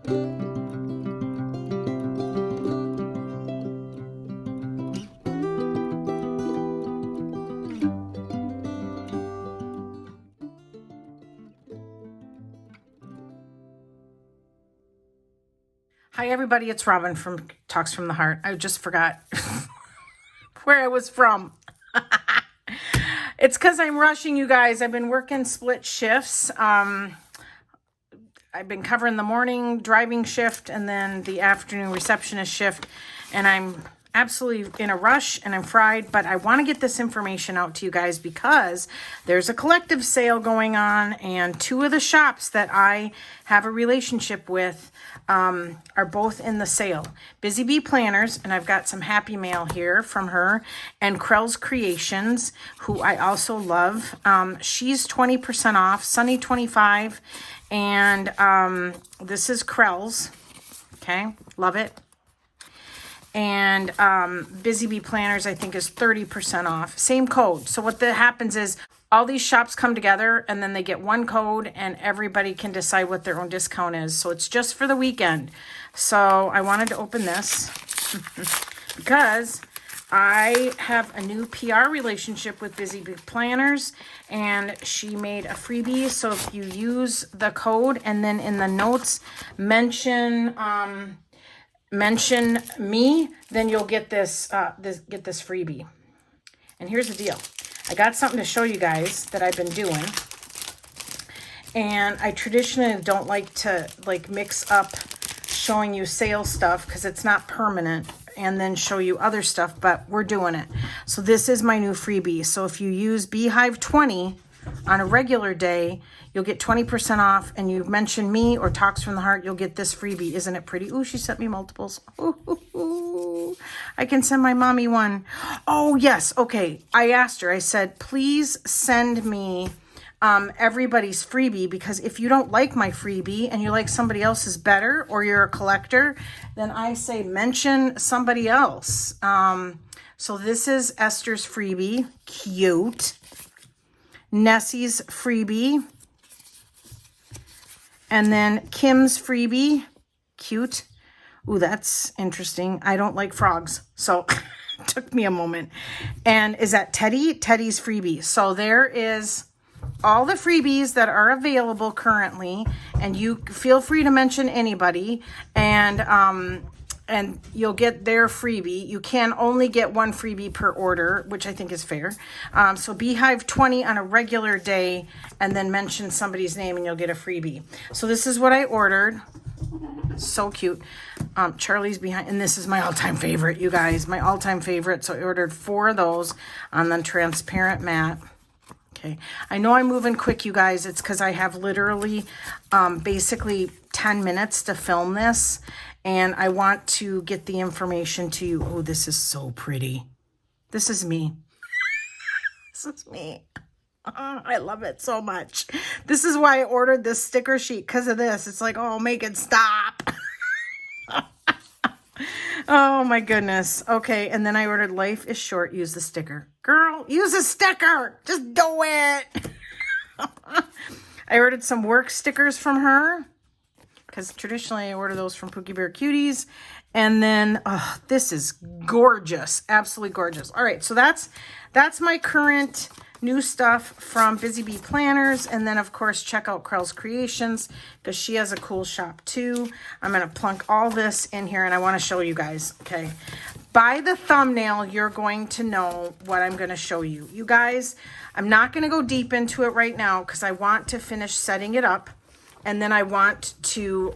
Hi everybody, it's Robin from Talks from the Heart. I just forgot where I was from. It's because I'm rushing, you guys. I've been working split shifts. I've been covering the morning driving shift and then the afternoon receptionist shift, and I'm absolutely in a rush and I'm fried, but I want to get this information out to you guys because there's a collective sale going on, and two of the shops that I have a relationship with are both in the sale. Busy Bee Planners, and I've got some happy mail here from her, and Krels Creations, who I also love. She's 20% off, Sunny 25, and this is Krels. Okay, love it. And Busy Bee Planners, I think, is 30% off. Same code. So what happens is all these shops come together and then they get one code and everybody can decide what their own discount is. So it's just for the weekend. So I wanted to open this because I have a new PR relationship with Busy Bee Planners, and she made a freebie. So if you use the code and then in the notes mention me, then you'll get this freebie. And here's the deal. I got something to show you guys that I've been doing. And I traditionally don't like to mix up showing you sales stuff because it's not permanent, and then show you other stuff, but we're doing it. So this is my new freebie. So if you use Beehive 20 on a regular day, you'll get 20% off, and you mention me or Talks from the Heart, you'll get this freebie. Isn't it pretty? Ooh, she sent me multiples. Ooh, I can send my mommy one. Oh, yes. Okay. I asked her, I said, please send me everybody's freebie, because if you don't like my freebie and you like somebody else's better, or you're a collector, then I say mention somebody else. So this is Esther's freebie. Cute. Nessie's freebie. And then Kim's freebie. Cute. Ooh, that's interesting. I don't like frogs, so it took me a moment. And is that Teddy? Teddy's freebie. So there is all the freebies that are available currently, and you feel free to mention anybody, and you'll get their freebie. You can only get one freebie per order, which I think is fair. So Beehive 20 on a regular day, and then mention somebody's name and you'll get a freebie. So this is what I ordered. So cute. Charlie's behind, and this is my all-time favorite, you guys. My all-time favorite. So I ordered 4 of those on the transparent mat. Okay, I know I'm moving quick, you guys. It's because I have literally basically 10 minutes to film this, and I want to get the information to you. Oh, this is so pretty. This is me. This is me. Oh, I love it so much. This is why I ordered this sticker sheet, because of this. It's like, oh, make it stop. Oh my goodness. Okay, and then I ordered Life is Short, use the sticker. Girl, use a sticker. Just do it. I ordered some work stickers from her, because traditionally I order those from Pookie Bear Cuties. And then, oh, this is gorgeous. Absolutely gorgeous. All right, so that's my current new stuff from Busy Bee Planners. And then, of course, check out Krels Creations, because she has a cool shop too. I'm going to plunk all this in here, and I want to show you guys. Okay, by the thumbnail, you're going to know what I'm going to show you. You guys, I'm not going to go deep into it right now because I want to finish setting it up, and then I want to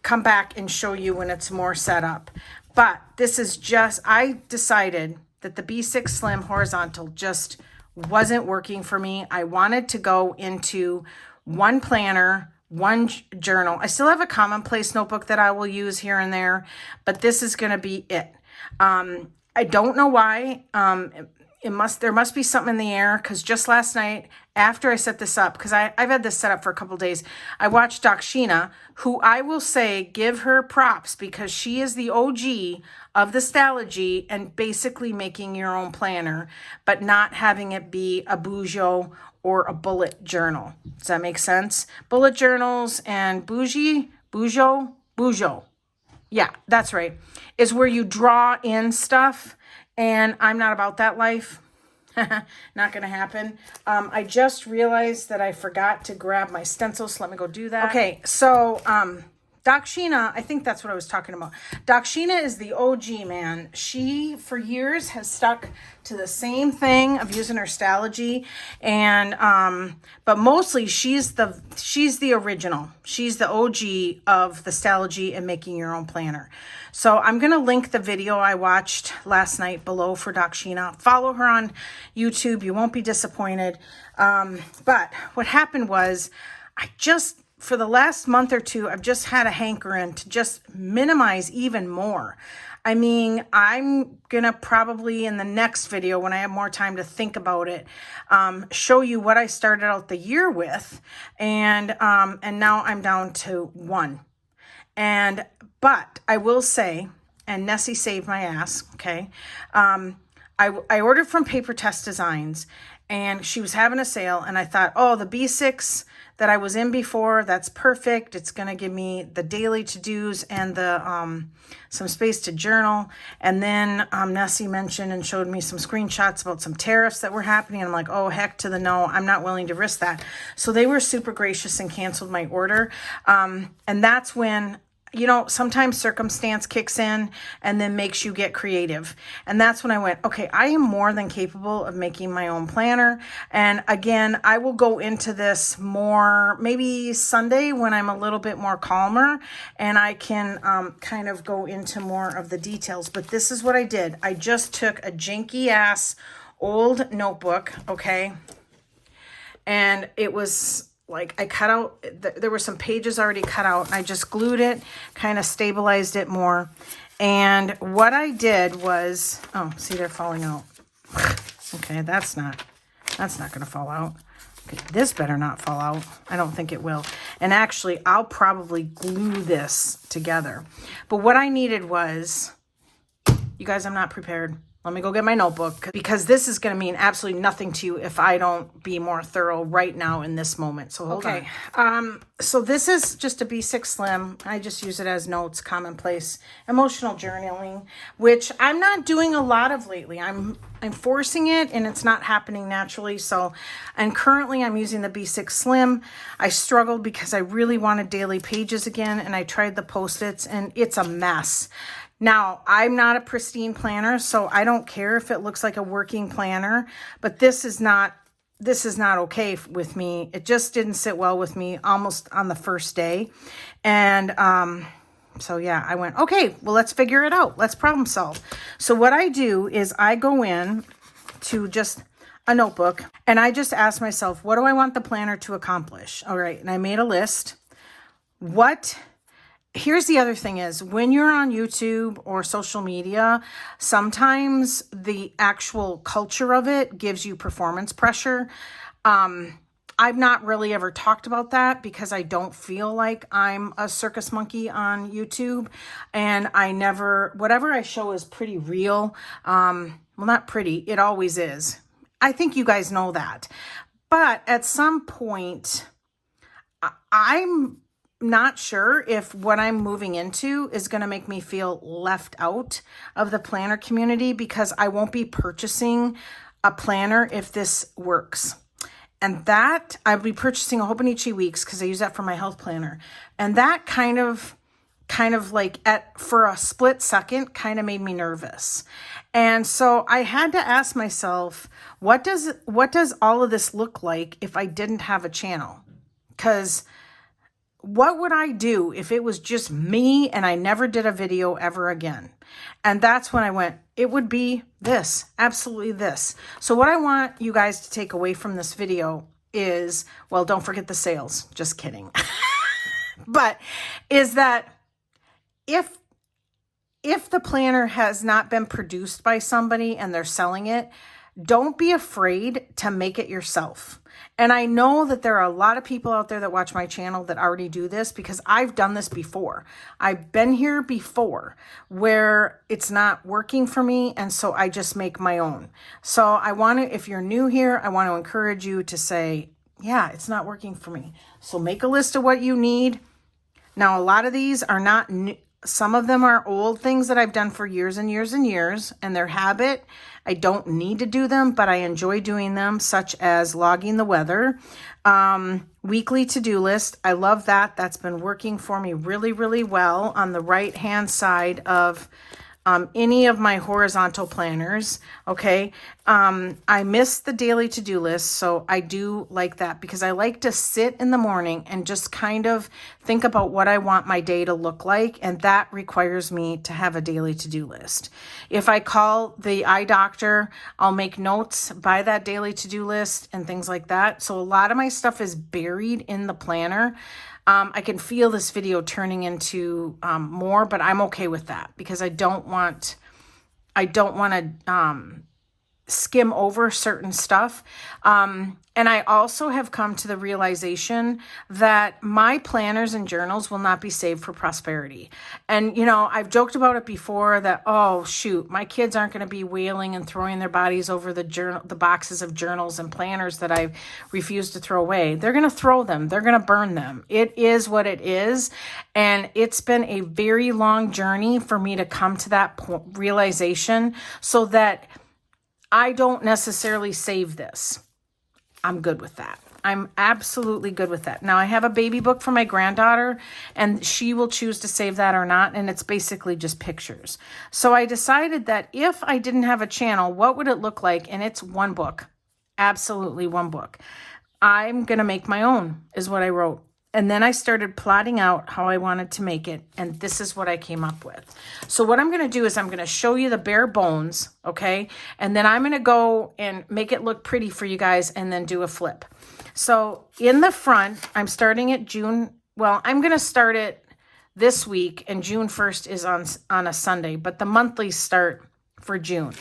come back and show you when it's more set up. But this is just, I decided that the B6 Slim horizontal just wasn't working for me. I wanted to go into one planner, one journal. I still have a commonplace notebook that I will use here and there, but this is going to be it. I don't know why. There must be something in the air, because just last night after I set this up, because I've had this set up for a couple days, I watched Sheena, who I will say, give her props, because she is the OG of the Stalogy and basically making your own planner, but not having it be a Bougeot or a bullet journal. Does that make sense? Bullet journals and bougie Bujo. Yeah, that's right. Is where you draw in stuff. And I'm not about that life. Not going to happen. I just realized that I forgot to grab my stencils. So let me go do that. Okay, so Doc Sheena, I think that's what I was talking about. Doc Sheena is the OG, man. She, for years, has stuck to the same thing of using her Stalogy. And, but mostly she's the original. She's the OG of the Stalogy and making your own planner. So I'm going to link the video I watched last night below for Doc Sheena. Follow her on YouTube. You won't be disappointed. But what happened was for the last month or two, I've just had a hankering to just minimize even more. I mean, I'm going to probably in the next video, when I have more time to think about it, show you what I started out the year with. And now I'm down to 1. But I will say, and Nessie saved my ass, okay? I ordered from Paper Test Designs, and she was having a sale, and I thought, oh, the B6 that I was in before, that's perfect. It's going to give me the daily to-dos and the some space to journal. And then Nessie mentioned and showed me some screenshots about some tariffs that were happening. And I'm like, oh, heck to the no. I'm not willing to risk that. So they were super gracious and canceled my order. And that's when, you know, sometimes circumstance kicks in and then makes you get creative. And that's when I went, okay, I am more than capable of making my own planner. And again, I will go into this more maybe Sunday when I'm a little bit more calmer and I can kind of go into more of the details. But this is what I did. I just took a janky ass old notebook, okay? And it was like I cut out, there were some pages already cut out. And I just glued it, kind of stabilized it more. And what I did was, oh, see, they're falling out. Okay, that's not going to fall out. Okay, this better not fall out. I don't think it will. And actually, I'll probably glue this together. But what I needed was, you guys, I'm not prepared. Let me go get my notebook because this is going to mean absolutely nothing to you if I don't be more thorough right now in this moment. So hold on. So this is just a B6 Slim. I just use it as notes, commonplace, emotional journaling, which I'm not doing a lot of lately. I'm forcing it and it's not happening naturally. So, and currently I'm using the B6 Slim. I struggled because I really wanted daily pages again and I tried the Post-its and it's a mess. Now, I'm not a pristine planner, so I don't care if it looks like a working planner, but this is not okay with me. It just didn't sit well with me almost on the first day. And so yeah, I went, okay, well, let's figure it out. Let's problem solve. So what I do is I go in to just a notebook and I just ask myself, what do I want the planner to accomplish? All right, and I made a list. Here's the other thing is when you're on YouTube or social media, sometimes the actual culture of it gives you performance pressure. I've not really ever talked about that because I don't feel like I'm a circus monkey on YouTube. And whatever I show is pretty real. Well, not pretty, it always is. I think you guys know that. But at some point, I'm not sure if what I'm moving into is going to make me feel left out of the planner community because I won't be purchasing a planner if this works. And that I'll be purchasing a Hobonichi Weeks because I use that for my health planner. And that kind of like for a split second kind of made me nervous. And so I had to ask myself, what does all of this look like if I didn't have a channel? Because what would I do if it was just me and I never did a video ever again? And that's when I went, it would be this, absolutely this. So what I want you guys to take away from this video is, well, don't forget the sales, just kidding. But is that if the planner has not been produced by somebody and they're selling it, don't be afraid to make it yourself. And I know that there are a lot of people out there that watch my channel that already do this because I've done this before. I've been here before where it's not working for me. And so I just make my own. So if you're new here, I want to encourage you to say, yeah, it's not working for me. So make a list of what you need. Now, a lot of these are not new. Some of them are old things that I've done for years and years and years, and they're habit. I don't need to do them, but I enjoy doing them, such as logging the weather. Weekly to-do list. I love that. That's been working for me really, really well on the right-hand side of any of my horizontal planners. Okay. I miss the daily to-do list. So I do like that because I like to sit in the morning and just kind of think about what I want my day to look like. And that requires me to have a daily to-do list. If I call the eye doctor, I'll make notes by that daily to-do list and things like that. So a lot of my stuff is buried in the planner. I can feel this video turning into more, but I'm okay with that because I don't want to skim over certain stuff. And I also have come to the realization that my planners and journals will not be saved for prosperity. And, you know, I've joked about it before that, oh, shoot, my kids aren't going to be wailing and throwing their bodies over the boxes of journals and planners that I refuse to throw away. They're going to throw them. They're going to burn them. It is what it is. And it's been a very long journey for me to come to that realization so that I don't necessarily save this. I'm good with that. I'm absolutely good with that. Now, I have a baby book for my granddaughter, and she will choose to save that or not, and it's basically just pictures. So I decided that if I didn't have a channel, what would it look like? And it's one book. Absolutely one book. I'm going to make my own, is what I wrote. And then I started plotting out how I wanted to make it, and this is what I came up with. So what I'm going to do is I'm going to show you the bare bones, okay? And then I'm going to go and make it look pretty for you guys and then do a flip. So in the front, I'm starting at June. Well, I'm going to start it this week, and June 1st is on a Sunday, but the monthlies start for June.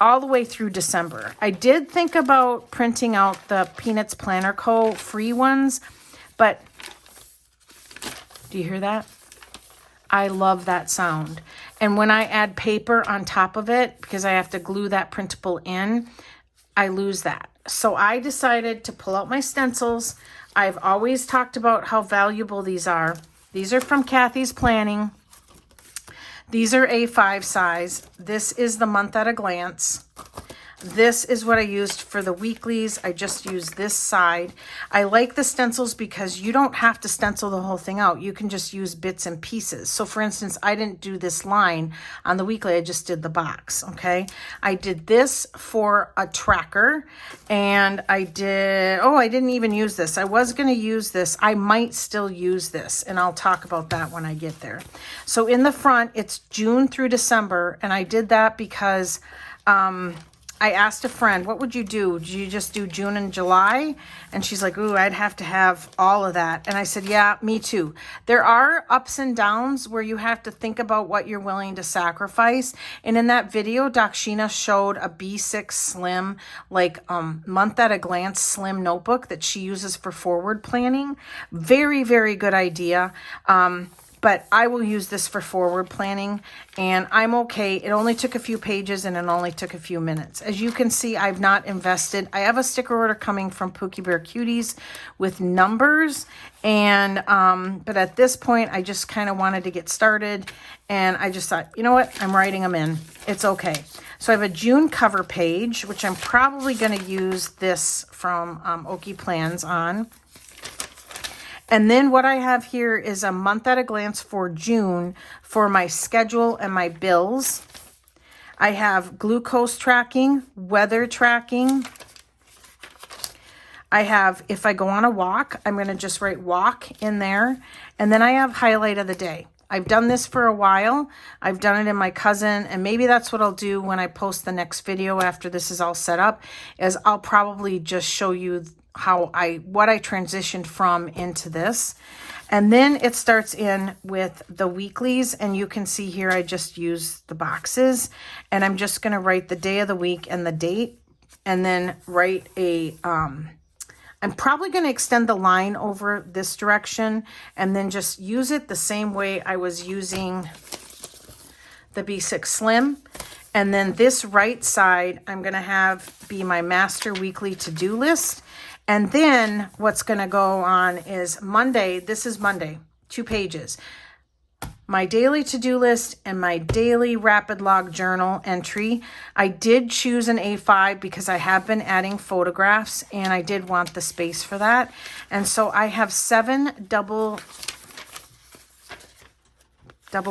All the way through December. I did think about printing out the Peanuts Planner Co. free ones, but do you hear that? I love that sound. And when I add paper on top of it, because I have to glue that printable in, I lose that. So I decided to pull out my stencils. I've always talked about how valuable these are. These are from Kathie's Planning. These are A5 size. This is the month at a glance. This is what I used for the weeklies. I just used this side. I like the stencils because you don't have to stencil the whole thing out. You can just use bits and pieces. So for instance, I didn't do this line on the weekly. I just did the box, okay? I did this for a tracker, and I didn't even use this. I was going to use this. I might still use this, and I'll talk about that when I get there. So in the front, it's June through December, and I did that because I asked a friend, what would you do? Do you just do June and July? And she's like, ooh, I'd have to have all of that. And I said, yeah, me too. There are ups and downs where you have to think about what you're willing to sacrifice. And in that video, Dakshina showed a B6 Slim, like month at a glance slim notebook that she uses for forward planning. Very, very good idea. But I will use this for forward planning, and I'm okay. It only took a few pages, and it only took a few minutes. As you can see, I've not invested. I have a sticker order coming from Pookie Bear Cuties with numbers, and but at this point, I just kind of wanted to get started, and I just thought, you know what? I'm writing them in. It's okay. So I have a June cover page, which I'm probably going to use this from Okie Plans on. And then what I have here is a month at a glance for June for my schedule and my bills. I have glucose tracking, weather tracking. I have, if I go on a walk, I'm going to just write walk in there. And then I have highlight of the day. I've done this for a while. I've done it in my cousin, and maybe that's what I'll do when I post the next video after this is all set up, is I'll probably just show you what I transitioned from into this. And then it starts in with the weeklies, and you can see here I just use the boxes, and I'm just going to write the day of the week and the date, and then write a I'm probably going to extend the line over this direction and then just use it the same way I was using the B6 Slim. And then this right side, I'm going to have be my master weekly to-do list. And then what's going to go on is Monday. This is Monday, 2 pages. My daily to-do list and my daily rapid log journal entry. I did choose an A5 because I have been adding photographs and I did want the space for that. And so I have 7 double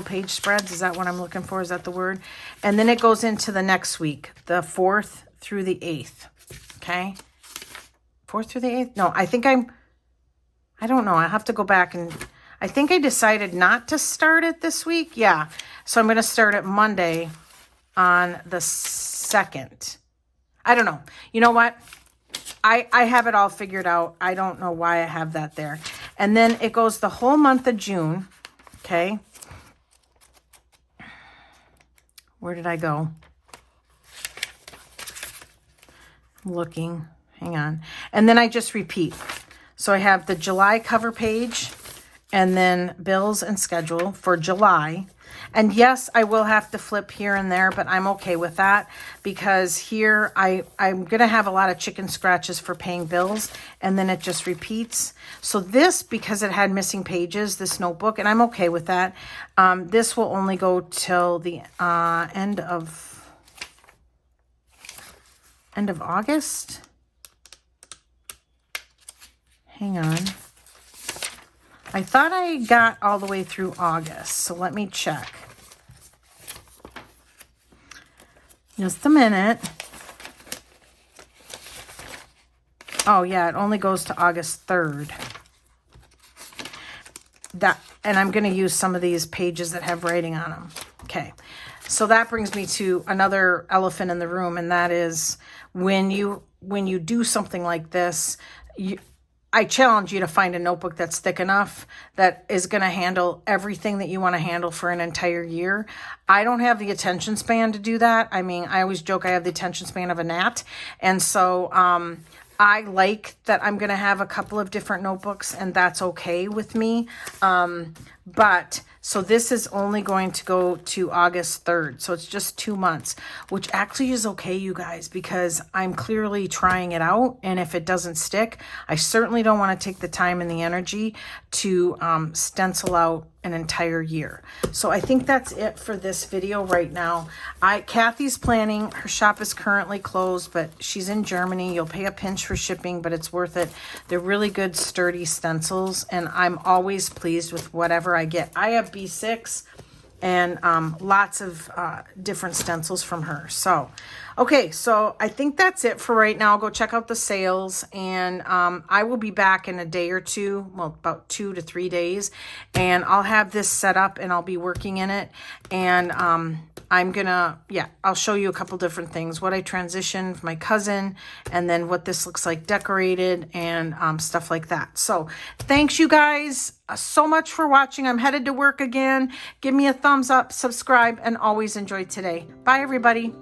page spreads. Is that what I'm looking for? Is that the word? And then it goes into the next week, the 4th through the 8th. Okay. 4th through the 8th? No, I don't know. I have to go back and I think I decided not to start it this week. Yeah. So I'm going to start it Monday on the 2nd. I don't know. You know what? I have it all figured out. I don't know why I have that there. And then it goes the whole month of June. Okay. Where did I go? I'm looking. Hang on. And then I just repeat. So I have the July cover page and then bills and schedule for July. And yes, I will have to flip here and there, but I'm okay with that because here I'm going to have a lot of chicken scratches for paying bills, and then it just repeats. So this, because it had missing pages, this notebook, and I'm okay with that, this will only go till the end of August. Hang on. I thought I got all the way through August, so let me check. Just a minute. Oh, yeah, it only goes to August 3rd. And I'm going to use some of these pages that have writing on them. Okay, so that brings me to another elephant in the room, and that is when you do something like this, I challenge you to find a notebook that's thick enough that is going to handle everything that you want to handle for an entire year. I don't have the attention span to do that. I mean, I always joke I have the attention span of a gnat. And so I like that I'm going to have a couple of different notebooks, and that's okay with me. But so this is only going to go to August 3rd. So it's just 2 months, which actually is okay, you guys, because I'm clearly trying it out. And if it doesn't stick, I certainly don't want to take the time and the energy to stencil out an entire year. So I think that's it for this video right now. Kathie's planning. Her shop is currently closed, but she's in Germany. You'll pay a pinch for shipping, but it's worth it. They're really good, sturdy stencils, and I'm always pleased with whatever I get. I have B6 and lots of different stencils from her. So, okay, so I think that's it for right now. Go check out the sales, and I will be back in a day or two, well, about 2 to 3 days, and I'll have this set up and I'll be working in it, and I'm gonna, I'll show you a couple different things, what I transitioned, my cousin, and then what this looks like decorated, and stuff like that. So thanks you guys so much for watching. I'm headed to work again. Give me a thumbs up, subscribe, and always enjoy today. Bye everybody.